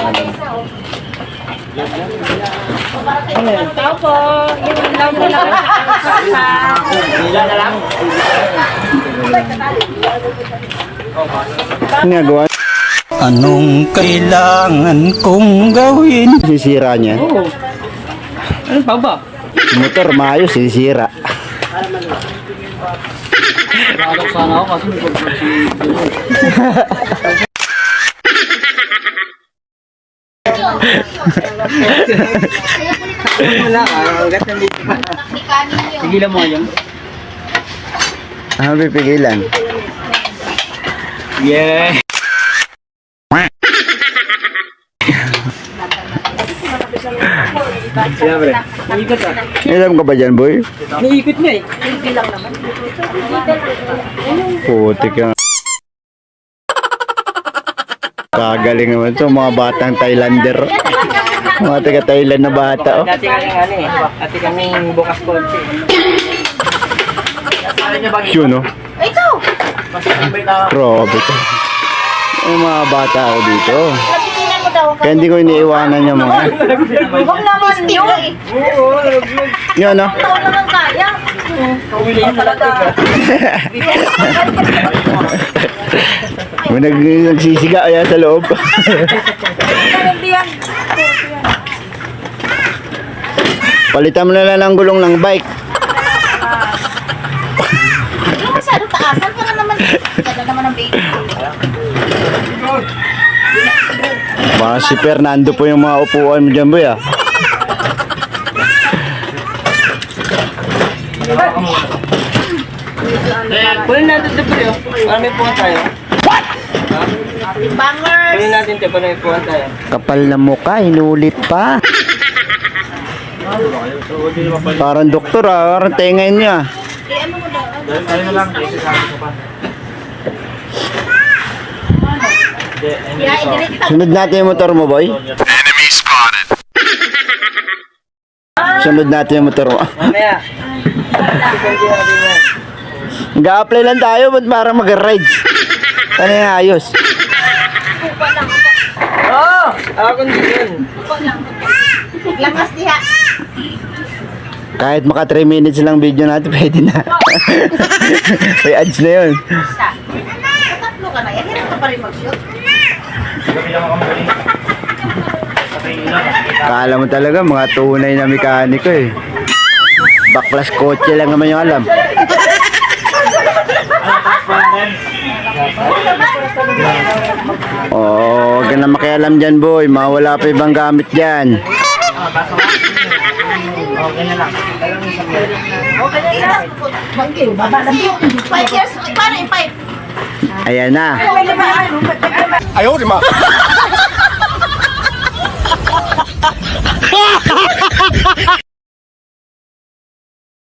alam. Tao po, yung lang mo lang sa Ilan na lang? Ginagawa. Anong kailangan kong gawin? Sisira niya. Oo. Ano pa ba? Motor maayos, sisira. Nalok sana ako kasi may pagpag si wala ka, hanggat nandito pa. Tigilan mo yun. Ano pipigilan? Yeah! Siyempre. Naikot ah. Alam ka ba dyan, boy? Naikot nga eh. Putik ka. Kagaling naman to, mga batang Thailander. Mga taga-Thailand na bata, oh. Dati kaming ano eh. Dati kaming bukas kotse. Yun, oh. Ito! Mas invite ako. Grabe to. Yung mga bata ako dito. Lapitin mo daw. Kaya hindi ko iniiwanan yung mga. Huwag naman yun. Oo, Yun, oh. Ito naman kaya. Kawili talaga. May nagsisiga kaya sa loob. Palitan mo na lang ng gulong ng bike. Yung masyado taasan ka na naman. Ganda naman ang baby. Baka si Fernando po yung mga upuan mo dyan, boy, ah. Kunin natin ito po yun. Para may puwan tayo. Bangers! Kunin natin ito para may puwan tayo. Kapal na mukha, inulit pa. Parang doktor, ah. Parang tengayin niya. Sunod natin yung motor mo, boy. Sunod natin yung motor mo. Mamaya. Nag-a-apply lang tayo, ba't parang mag-rides? Ano yung ayos? Oo! Ako din. Langas diha. Kahit maka 3 minutes lang video natin, pwede na. May ads na yun. Tatlo ka na. Yan hirap ka pa rin mag-shoot. Kala mo talaga, mga tunay na mekaniko eh. Baklas kotse lang naman yung alam. Oh, huwag ka na makialam dyan, boy. Mawala pa ibang gamit dyan. Okay na lang. Bangkil, baba lang yun. 5 years. Paano yung 5? Ayan na. Ayaw, di ba?